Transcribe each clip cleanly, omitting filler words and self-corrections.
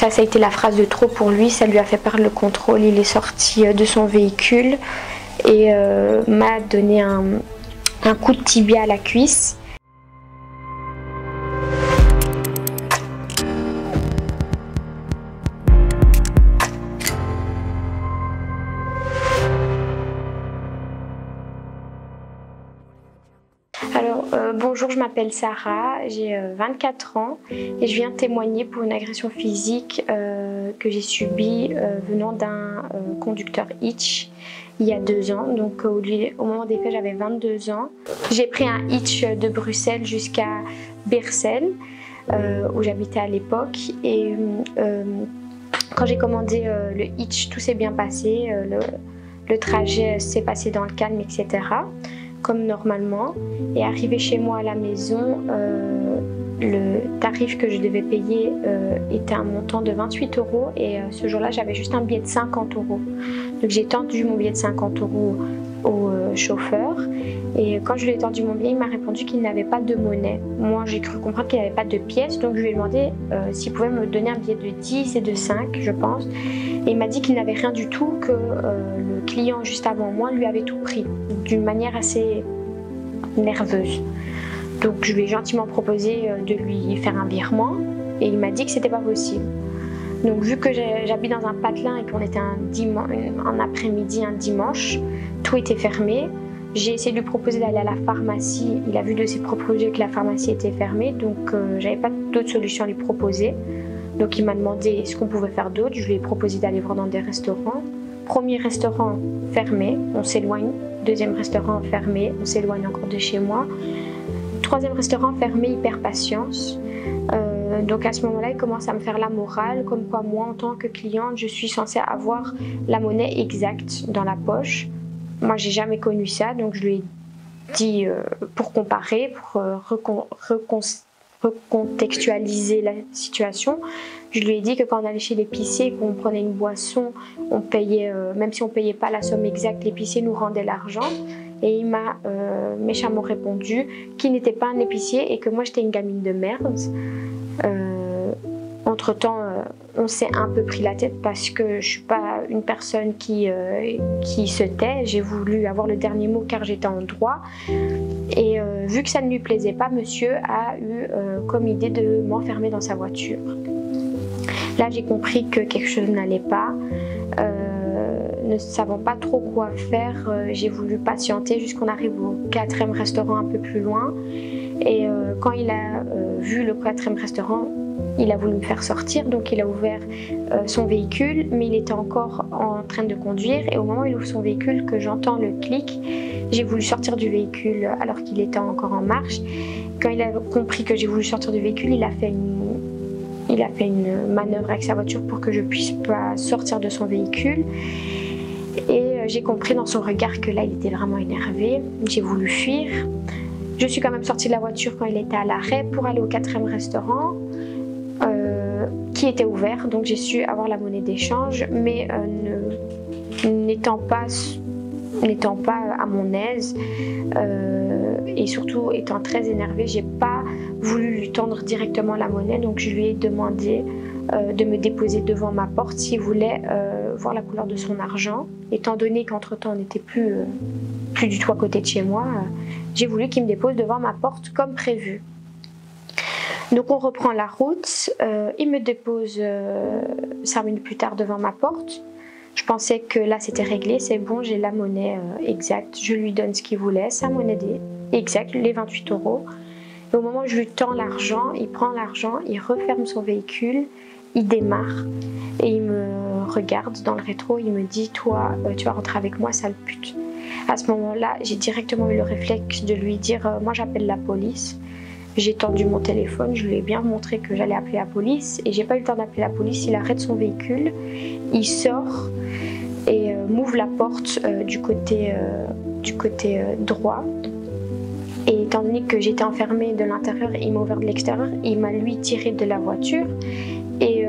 Ça a été la phrase de trop pour lui, ça lui a fait perdre le contrôle. Il est sorti de son véhicule et m'a donné un coup de tibia à la cuisse. Alors, bonjour, je m'appelle Sarah, j'ai 24 ans et je viens témoigner pour une agression physique que j'ai subie venant d'un conducteur Hitch il y a 2 ans. Donc au moment des faits, j'avais 22 ans. J'ai pris un Hitch de Bruxelles jusqu'à Beersel, où j'habitais à l'époque. Et quand j'ai commandé le Hitch, tout s'est bien passé. Le trajet s'est passé dans le calme, etc. comme normalement. Et arrivé chez moi à la maison, le tarif que je devais payer était un montant de 28 € et ce jour-là j'avais juste un billet de 50 €. Donc j'ai tendu mon billet de 50 € au chauffeur et quand je lui ai tendu mon billet, il m'a répondu qu'il n'avait pas de monnaie. Moi j'ai cru comprendre qu'il n'avait pas de pièces, donc je lui ai demandé s'il pouvait me donner un billet de 10 et de 5 je pense, et il m'a dit qu'il n'avait rien du tout, que le client juste avant moi lui avait tout pris d'une manière assez nerveuse. Donc je lui ai gentiment proposé de lui faire un virement et il m'a dit que c'était pas possible. Donc vu que j'habite dans un patelin et qu'on était un après-midi, un dimanche, tout était fermé. J'ai essayé de lui proposer d'aller à la pharmacie. Il a vu de ses propres yeux que la pharmacie était fermée, donc j'avais pas d'autre solution à lui proposer. Donc il m'a demandé ce qu'on pouvait faire d'autre. Je lui ai proposé d'aller voir dans des restaurants. Premier restaurant fermé, on s'éloigne. Deuxième restaurant fermé, on s'éloigne encore de chez moi. Troisième restaurant fermé, il perd patience. Donc à ce moment-là, il commence à me faire la morale, comme quoi moi, en tant que cliente, je suis censée avoir la monnaie exacte dans la poche. Moi, j'ai jamais connu ça, donc je lui ai dit, pour comparer, pour recontextualiser la situation, je lui ai dit que quand on allait chez l'épicier et qu'on prenait une boisson, on payait, même si on ne payait pas la somme exacte, l'épicier nous rendait l'argent. Et il m'a méchamment répondu qu'il n'était pas un épicier et que moi j'étais une gamine de merde. Entre-temps, on s'est un peu pris la tête parce que je ne suis pas une personne qui se tait. J'ai voulu avoir le dernier mot car j'étais en droit. Et vu que ça ne lui plaisait pas, monsieur a eu comme idée de m'enfermer dans sa voiture. Là, j'ai compris que quelque chose n'allait pas. Ne savant pas trop quoi faire, j'ai voulu patienter jusqu'on arrive au 4e restaurant un peu plus loin. Et quand il a vu le 4e restaurant, il a voulu me faire sortir, donc il a ouvert son véhicule, mais il était encore en train de conduire. Et au moment où il ouvre son véhicule, que j'entends le clic, j'ai voulu sortir du véhicule alors qu'il était encore en marche. Quand il a compris que j'ai voulu sortir du véhicule, il a fait une manœuvre avec sa voiture pour que je puisse pas sortir de son véhicule. Et j'ai compris dans son regard que là, il était vraiment énervé. J'ai voulu fuir. Je suis quand même sortie de la voiture quand il était à l'arrêt pour aller au 4e restaurant qui était ouvert. Donc j'ai su avoir la monnaie d'échange, mais n'étant pas à mon aise et surtout étant très énervée, j'ai pas voulu lui tendre directement la monnaie. Donc je lui ai demandé de me déposer devant ma porte s'il voulait voir la couleur de son argent. Étant donné qu'entre-temps on n'était plus du tout à côté de chez moi, j'ai voulu qu'il me dépose devant ma porte comme prévu. Donc on reprend la route, il me dépose 5 minutes plus tard devant ma porte. Je pensais que là c'était réglé, c'est bon, j'ai la monnaie exacte, je lui donne ce qu'il voulait, sa monnaie exacte, les 28 €. Et au moment où je lui tends l'argent, il prend l'argent, il referme son véhicule, il démarre et il me regarde dans le rétro, il me dit « Toi, tu vas rentrer avec moi, sale pute ». À ce moment-là, j'ai directement eu le réflexe de lui dire « Moi, j'appelle la police ». J'ai tendu mon téléphone, je lui ai bien montré que j'allais appeler la police et j'ai pas eu le temps d'appeler la police. Il arrête son véhicule, il sort et m'ouvre la porte du côté droit. Et étant donné que j'étais enfermée de l'intérieur, il m'a ouvert de l'extérieur, il m'a lui tiré de la voiture. Et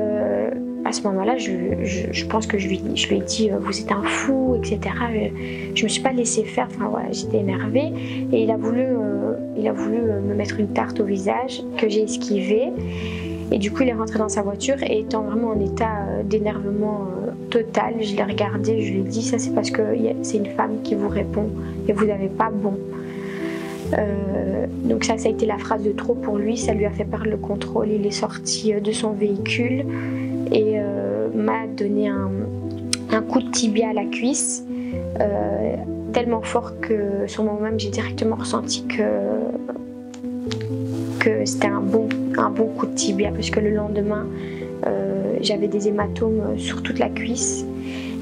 à ce moment-là, je pense que je lui ai dit vous êtes un fou, etc. Je me suis pas laissée faire, enfin voilà, j'étais énervée et il a voulu me mettre une tarte au visage que j'ai esquivée. Et du coup, il est rentré dans sa voiture et étant vraiment en état d'énervement total, je l'ai regardé, je lui ai dit ça c'est parce que c'est une femme qui vous répond et vous n'avez pas bon. Donc ça a été la phrase de trop pour lui, ça lui a fait perdre le contrôle. Il est sorti de son véhicule et m'a donné un coup de tibia à la cuisse, tellement fort que sur le moment même j'ai directement ressenti que c'était un bon coup de tibia, parce que le lendemain j'avais des hématomes sur toute la cuisse.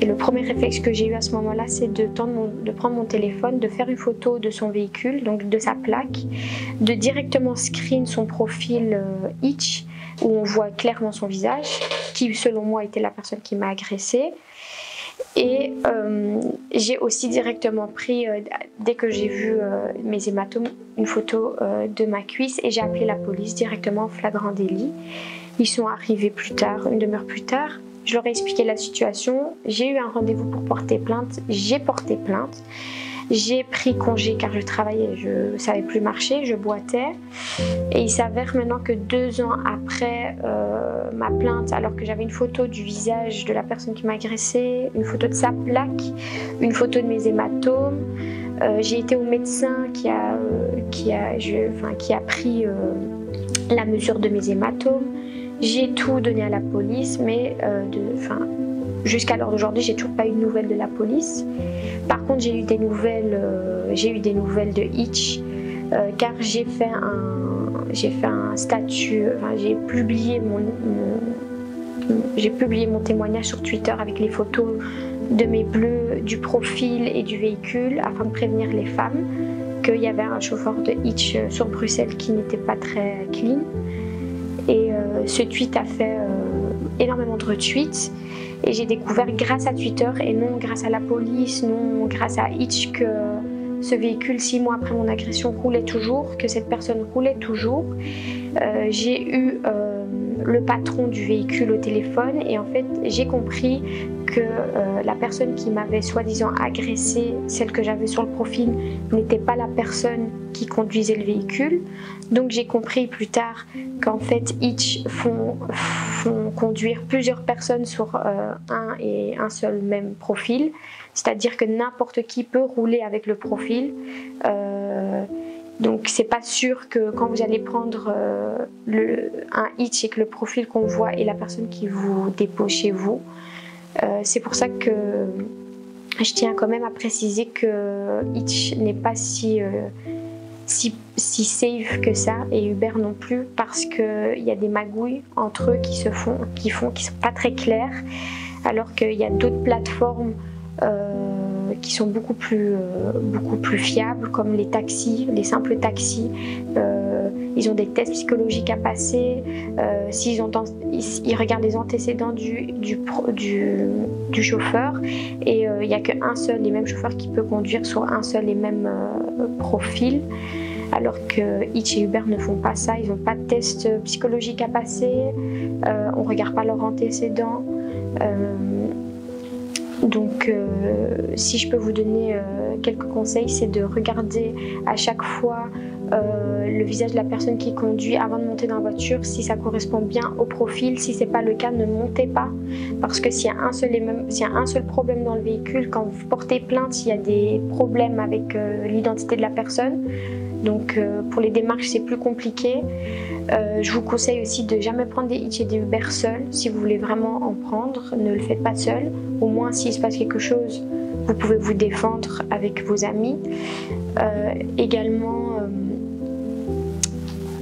Et le premier réflexe que j'ai eu à ce moment-là, c'est de prendre mon téléphone, de faire une photo de son véhicule, donc de sa plaque, de directement screen son profil Itch, où on voit clairement son visage, qui selon moi était la personne qui m'a agressée. Et j'ai aussi directement pris, dès que j'ai vu mes hématomes, une photo de ma cuisse et j'ai appelé la police directement en flagrant délit. Ils sont arrivés plus tard, une demi-heure plus tard. Je leur ai expliqué la situation, j'ai eu un rendez-vous pour porter plainte, j'ai porté plainte, j'ai pris congé car je travaillais, je ne savais plus marcher, je boitais. Et il s'avère maintenant que 2 ans après ma plainte, alors que j'avais une photo du visage de la personne qui m'a agressée, une photo de sa plaque, une photo de mes hématomes, j'ai été au médecin qui a pris la mesure de mes hématomes. J'ai tout donné à la police, mais jusqu'à l'heure d'aujourd'hui, j'ai toujours pas eu de nouvelles de la police. Par contre, j'ai eu des nouvelles de Itch, car j'ai fait un statut, j'ai publié mon témoignage sur Twitter avec les photos de mes bleus, du profil et du véhicule, afin de prévenir les femmes qu'il y avait un chauffeur de Itch sur Bruxelles qui n'était pas très clean. Et ce tweet a fait énormément de retweets et j'ai découvert grâce à Twitter et non grâce à la police, non grâce à Itch, que ce véhicule 6 mois après mon agression roulait toujours, que cette personne roulait toujours. J'ai eu le patron du véhicule au téléphone et en fait j'ai compris que la personne qui m'avait soi-disant agressée, celle que j'avais sur le profil, n'était pas la personne qui conduisait le véhicule. Donc j'ai compris plus tard qu'en fait Itch font conduire plusieurs personnes sur un seul même profil, c'est-à-dire que n'importe qui peut rouler avec le profil. Donc c'est pas sûr que quand vous allez prendre un Itch et que le profil qu'on voit est la personne qui vous dépose chez vous. C'est pour ça que je tiens quand même à préciser que Itch n'est pas si safe que ça, et Uber non plus, parce qu'il y a des magouilles entre eux qui sont pas très claires, alors qu'il y a d'autres plateformes qui sont beaucoup plus fiables, comme les taxis, les simples taxis. Ils ont des tests psychologiques à passer, ils regardent les antécédents du chauffeur, et il n'y a qu'un seul et même chauffeur qui peut conduire sur un seul et même profil, alors que Itch et Uber ne font pas ça. Ils n'ont pas de test psychologique à passer, on ne regarde pas leurs antécédents. Donc si je peux vous donner quelques conseils, c'est de regarder à chaque fois le visage de la personne qui conduit avant de monter dans la voiture, si ça correspond bien au profil. Si c'est pas le cas, ne montez pas, parce que s'il y a un seul problème dans le véhicule, quand vous portez plainte, il y a des problèmes avec l'identité de la personne. Donc pour les démarches c'est plus compliqué. Je vous conseille aussi de jamais prendre des Itch et des Uber seuls. Si vous voulez vraiment en prendre, ne le faites pas seul. Au moins s'il se passe quelque chose, vous pouvez vous défendre avec vos amis. Également,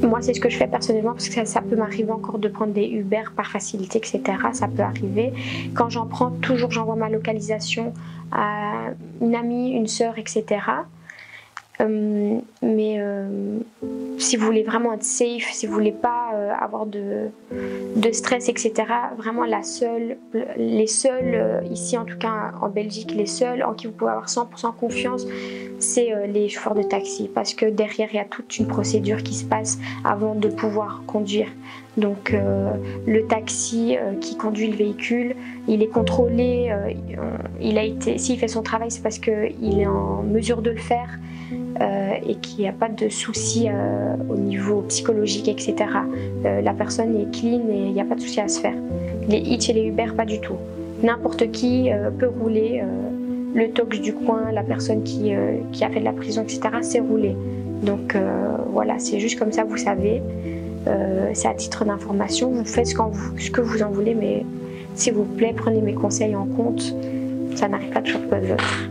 moi c'est ce que je fais personnellement, parce que ça peut m'arriver encore de prendre des Uber par facilité, etc. Ça peut arriver. Quand j'en prends, toujours j'envoie ma localisation à une amie, une sœur, etc. Mais si vous voulez vraiment être safe, si vous voulez pas avoir de stress, etc., vraiment les seuls, ici en tout cas en Belgique, les seuls en qui vous pouvez avoir 100% confiance, c'est les chauffeurs de taxi, parce que derrière il y a toute une procédure qui se passe avant de pouvoir conduire. Donc le taxi qui conduit le véhicule, il est contrôlé, s'il fait son travail, c'est parce qu'il est en mesure de le faire. et qu'il n'y a pas de soucis au niveau psychologique, etc. La personne est clean et il n'y a pas de soucis à se faire. Les Hitch et les Uber, pas du tout. N'importe qui peut rouler. Le tox du coin, la personne qui a fait de la prison, etc., c'est roulé. Donc voilà, c'est juste comme ça, vous savez. C'est à titre d'information. Vous faites ce que vous en voulez, mais s'il vous plaît, prenez mes conseils en compte. Ça n'arrive pas toujours que l'autre.